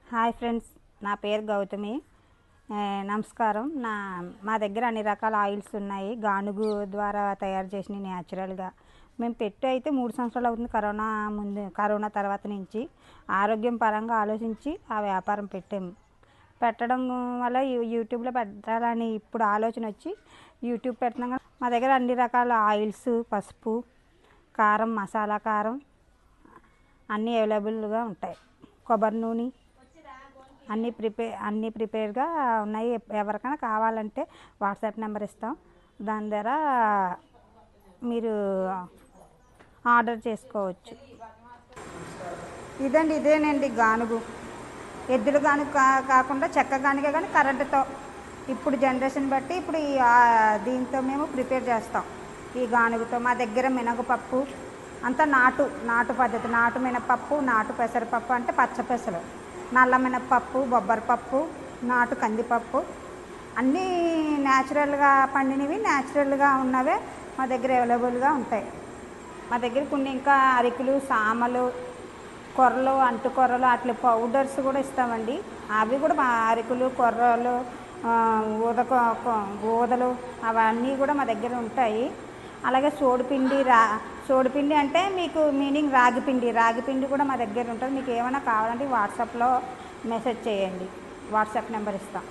Hi friends, నా పేరు గౌతమి. నమస్కారం. మా దగ్గర అన్ని రకాల ఆయిల్స్ ఉన్నాయి. గానుగు ద్వారా తయారు చేసిన న్యాచురల్గా మేము పెట్టి అయితే 3 సంవత్సరాలు అవుతుంది. కరోనా తర్వాత నుంచి ఆరోగ్యం పరంగా ఆలోచించి ఆ వ్యాపారం పెట్టడం వల్ల యూట్యూబ్లో పెట్టాలని ఇప్పుడు ఆలోచన వచ్చి యూట్యూబ్ పెట్టినాక మా దగ్గర అన్ని రకాల ఆయిల్స్, పసుపు, కారం, మసాలా కారం అన్నీ అవైలబుల్గా ఉంటాయి. కొబ్బరి నూనె అన్నీ ప్రిపేర్గా ఉన్నాయి. ఎవరికైనా కావాలంటే వాట్సాప్ నెంబర్ ఇస్తాం. దాని ద్వారా మీరు ఆర్డర్ చేసుకోవచ్చు. ఇదేనండి గానుగు. ఎద్దుల గానుగు కాకుండా చెక్క గానుగే, కానీ కరెంటుతో ఇప్పుడు జనరేషన్ బట్టి ఇప్పుడు దీంతో మేము ప్రిపేర్ చేస్తాం. ఈ గానుగుతో మా దగ్గర మినపప్పు అంతా నాటు పద్ధతి. నాటు మినపప్పు, నాటు పెసరపప్పు అంటే పచ్చపెసలు, నల్ల మినపప్పు, బొబ్బరిపప్పు, నాటు కందిపప్పు అన్నీ న్యాచురల్గా పండినవి, న్యాచురల్గా ఉన్నవే మా దగ్గర అవైలబుల్గా ఉంటాయి. మా దగ్గర కొన్ని ఇంకా అరికులు, సామలు, కొర్రలు, అంటు కొర్రలు అట్లా పౌడర్స్ కూడా ఇస్తామండి. అవి కూడా మా అరికులు, కొర్రలు, ఊదలు అవన్నీ కూడా మా దగ్గర ఉంటాయి. అలాగే సోడిపిండి అంటే మీకు మీనింగ్ రాగిపిండి కూడా మా దగ్గర ఉంటుంది. మీకు ఏమైనా కావాలంటే వాట్సాప్లో మెసేజ్ చేయండి. వాట్సాప్ నెంబర్ ఇస్తాం.